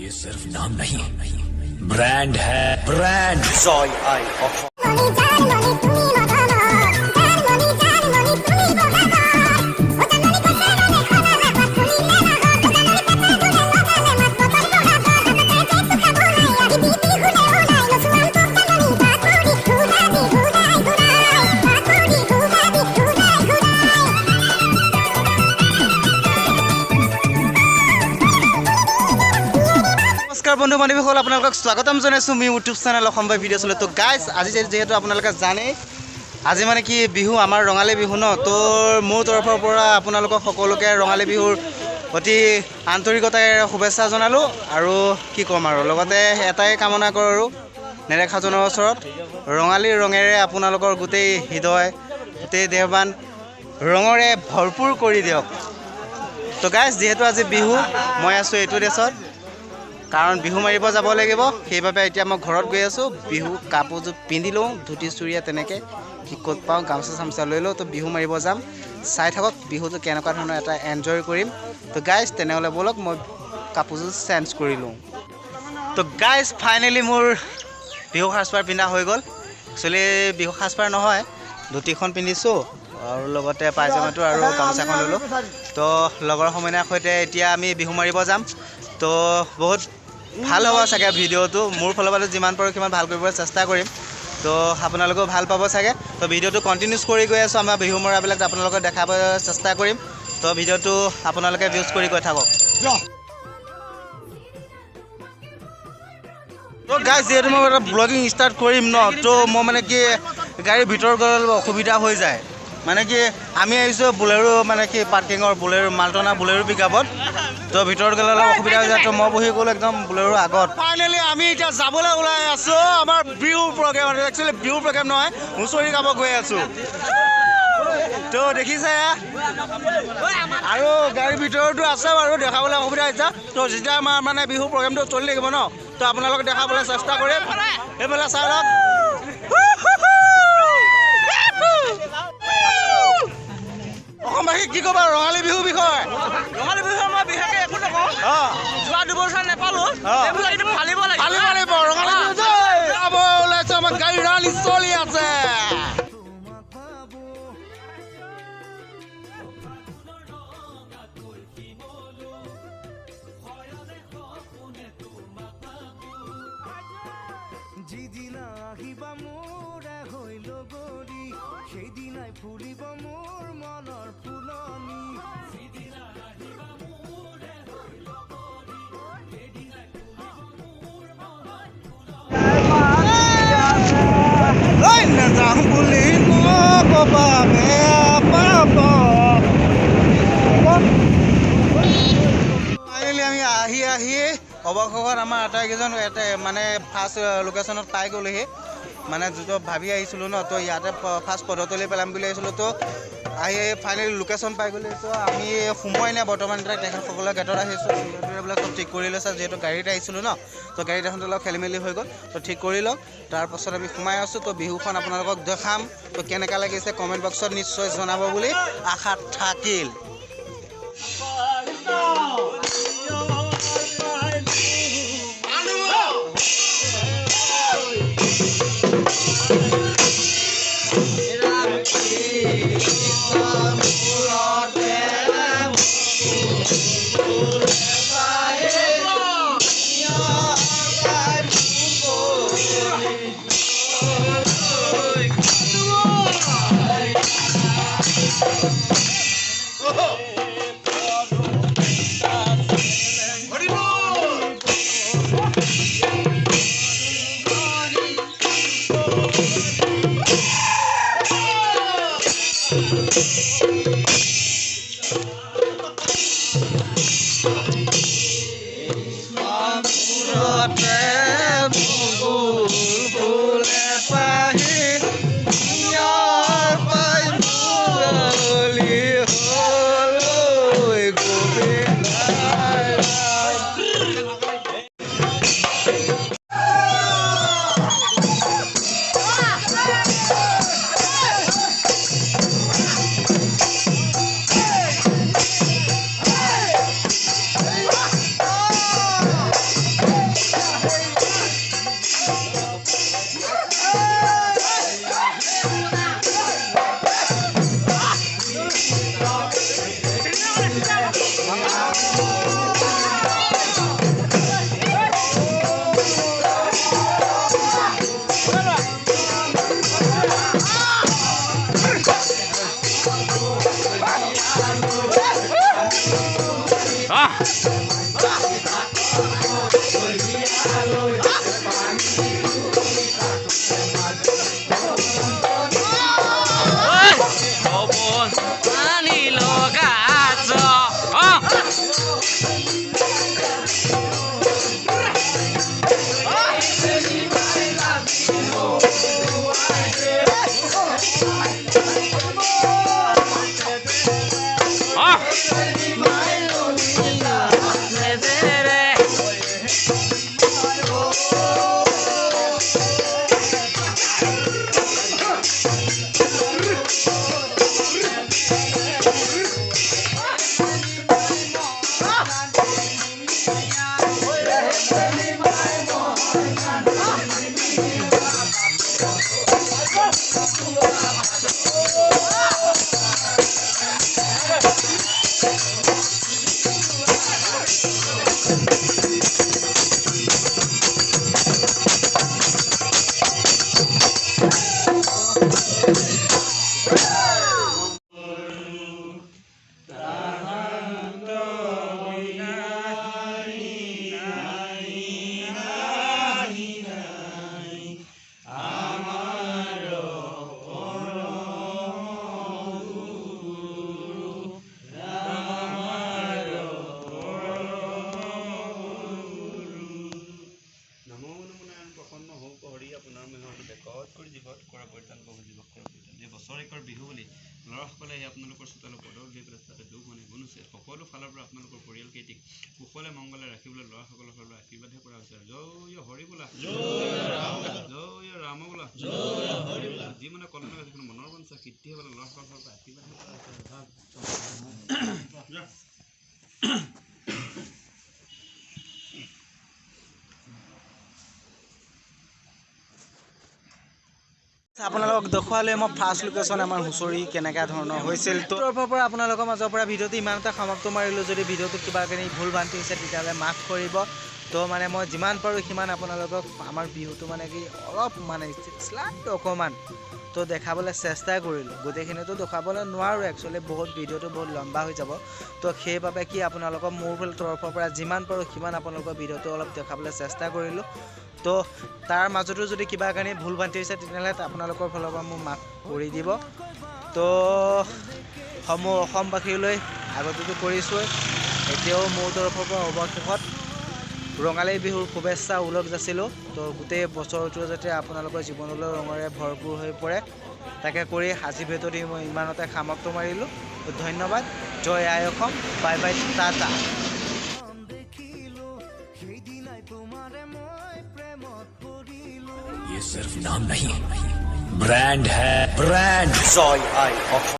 ये सिर्फ नाम नहीं ब्रांड है ब्रांड जॉय आई বন্ধু বান্ধৱীসকল আপোনালোকক স্বাগতম জনাইছোঁ মোৰ ইউটিউব চেনেল অসমবাই ভিডিঅ' চলে তো গাইজ আজি যেহেতু আপোনালোকে জানে আজি মানে কি বিহু আমাৰ ৰঙালী বিহু ন তো মোৰ তৰফৰ পৰা আপোনালোকক সকলোকে ৰঙালী বিহুৰ অতি আন্তৰিকতাৰে শুভেচ্ছা জনালোঁ আৰু কি ক'ম আৰু লগতে এটাই কামনা কৰোঁ আৰু নেদেখাজনৰ ওচৰত ৰঙালী ৰঙেৰে আপোনালোকৰ গোটেই হৃদয় গোটেই দেহবান ৰঙৰে ভৰপূৰ কৰি দিয়ক। তো গাইজ যিহেতু আজি বিহু মই আছোঁ এইটো ড্ৰেছত কাৰণ বিহু মাৰিব যাব লাগিব সেইবাবে এতিয়া মই ঘৰত গৈ আছোঁ বিহু কাপোৰযোৰ পিন্ধি লওঁ ধুতি চুৰিয়া তেনেকৈ কি ক'ত পাওঁ গামোচা চামোচা লৈ লওঁ তো বিহু মাৰিব যাম চাই থাকক বিহুটো কেনেকুৱা ধৰণৰ এটা এনজয় কৰিম। তো গাইজ তেনেহ'লে ব'লক মই কাপোৰযোৰ চেঞ্জ কৰি লওঁ। তো গাইজ ফাইনেলি মোৰ বিহু সাজপাৰ পিন্ধা হৈ গ'ল। একচুৱেলি বিহু সাজপাৰ নহয় ধুতিখন পিন্ধিছোঁ আৰু লগতে পায়জামাটো আৰু গামোচাখন ল'লোঁ। তো লগৰ সমনীয়াৰ সৈতে এতিয়া আমি বিহু মাৰিব যাম। তো বহুত ভাল হ'ব চাগে ভিডিঅ'টো মোৰ ফালৰ পৰা যিমান পাৰোঁ সিমান ভাল কৰিবলৈ চেষ্টা কৰিম। তো আপোনালোকেও ভাল পাব চাগে। তো ভিডিঅ'টো কণ্টিনিউছ কৰি গৈ আছোঁ আমাৰ বিহু মৰাবিলাক আপোনালোকক দেখাব চেষ্টা কৰিম। তো ভিডিঅ'টো আপোনালোকে ভিউজ কৰি গৈ থাকক। তো গাইজ যিহেতু মই এটা ব্লগিং ষ্টাৰ্ট কৰিম ন তো মই মানে কি গাড়ীৰ ভিতৰত গ'লে অলপ অসুবিধা হৈ যায় মানে কি আমি আহিছোঁ বুলেৰো মানে কি পাৰ্কিঙৰ বুলেৰো মালটনা বুলেৰো পিকআপত তো ভিতৰত গ'লে অলপ অসুবিধা হৈ যায়। তো মই বহি গ'লোঁ একদম বুলেৰো আগত। ফাইনেলি আমি এতিয়া যাবলৈ ওলাই আছোঁ আমাৰ Bihu programme actually Bihu programme নহয় হুঁচৰি গাব গৈ আছোঁ। তো দেখিছে আৰু গাড়ীৰ ভিতৰতো আছে বাৰু দেখাবলৈ অসুবিধা হৈছে। তো যেতিয়া আমাৰ মানে বিহু প্ৰগ্ৰেমটো চলি থাকিব ন তো আপোনালোকক দেখাবলৈ চেষ্টা কৰিম। এইফালে চাই লওক অসমবাসী কি ক'বা ৰঙালী বিহুৰ বিষয়ে? ৰঙালী বিহু মই বিশেষকৈ একো নকওঁ। যোৱা দুবছৰ নেপালোঁ ফালিব লাগিব ৰঙালী বিহু ওলাইছে আমাৰ গাড়ী ৰালি চলি আছে। যিদিনা আহিবা মোৰ হৈ লগৰী সেইদিনাই ফুলিব মোৰ মনৰ ফুলনি। নাযাওঁ বুলি নক'বা বেয়া পাব। ফাইনেলি আমি আহি অৱশেষত আমাৰ আটাইকেইজন ইয়াতে মানে ফাৰ্ষ্ট লোকেশ্যনত পাই গ'লোহি মানে যিটো ভাবি আহিছিলোঁ ন তো ইয়াতে ফাৰ্ষ্ট পদতলি পেলাম বুলি আহিছিলোঁ। তো আহি ফাইনেলি লোকেশ্যন পাই গ'লো। তো আমি সোমোৱাই নাই বৰ্তমান এতিয়া তেখেতসকলৰ গেটত আহিছোঁ এইবিলাক চব ঠিক কৰি লৈছে যিহেতু গাড়ীত আহিছিলোঁ ন তো গাড়ীত এখন অলপ খেলি মেলি হৈ গ'ল তো ঠিক কৰি লওক তাৰপাছত আমি সোমাই আছোঁ। তো বিহুখন আপোনালোকক দেখাম তো কেনেকুৱা লাগিছে কমেণ্ট বক্সত নিশ্চয় জনাব বুলি আশা থাকিল। নমো নমোনাৰায়ণ প্ৰসন্ন হওক হৰি আপোনাৰ মেহৰটো বেকত কৰি জীৱত কৰা পৰিত্ৰাণ প্ৰভু জীৱক কৰা পৰিত্ৰাণ যে বছৰেকৰ বিহু বুলি ল'ৰাসকলে আহি আপোনালোকৰ চোতালত পদক দি পেলাই তাতে দুখ মানে গুণ হৈছে সকলো ফালৰ পৰা আপোনালোকৰ পৰিয়ালকেইটিক কুশলে মংগলে ৰাখিবলৈ ল'ৰাসকলৰ ফালৰ পৰা আশীৰ্বাদহে কৰা হৈছে জয় হৰি বোলা জয় ৰাম বোলা যি মানে কলমে যিকোনো মনৰ বাঞ্ছা কীৰ্তি হ'বলৈ ল'ৰাসকলৰ ফালৰ পৰা আশীৰ্বাদহে কৰা হৈছে আপোনালোকক দেখুৱালে মই ফাৰ্ষ্ট লোকেশ্যন আমাৰ হুঁচৰি কেনেকুৱা ধৰণৰ হৈছিল তৰফৰ পৰা আপোনালোকৰ মাজৰ পৰা ভিডিঅ'টো ইমানতে সমাপ্ত মাৰিলোঁ যদি ভিডিঅ'টোত কিবাখিনি ভুল ভ্ৰান্তি হৈছে তেতিয়াহ'লে মাফ কৰিব তো মানে মই যিমান পাৰোঁ সিমান আপোনালোকক আমাৰ বিহুটো মানে কি অলপ মানে শ্লাইট অকণমান তো দেখাবলৈ চেষ্টা কৰিলোঁ গোটেইখিনিতো দেখুৱাবলৈ নোৱাৰোঁ একচুৱেলি বহুত ভিডিঅ'টো বহুত লম্বা হৈ যাব তো সেইবাবে কি আপোনালোকক মোৰ তৰফৰ পৰা যিমান পাৰোঁ সিমান আপোনালোকৰ ভিডিঅ'টো অলপ দেখাবলৈ চেষ্টা কৰিলোঁ তো তাৰ মাজতো যদি কিবা কাৰণে ভুল ভ্ৰান্তি হৈছে তেতিয়াহ'লে আপোনালোকৰ ফালৰ পৰা মোক মাফ কৰি দিব তো সমূহ অসমবাসীলৈ আগতেতো কৰিছোঁৱেই এতিয়াও মোৰ তৰফৰ পৰা অৱশেষত ৰঙালী বিহুৰ শুভেচ্ছা ওলগ যাচিলোঁ তো গোটেই বছৰটো যাতে আপোনালোকৰ জীৱনলৈ ৰঙেৰে ভৰপূৰ হৈ পৰে তাকে কৰি সাজি ভেটো দি মই ইমানতে সমাপ্ত মাৰিলোঁ তো ধন্যবাদ জয় আই অসম বাই বাই টাটা ये सिर्फ नाम नहीं ब्रांड है ब्रांड जॉय आई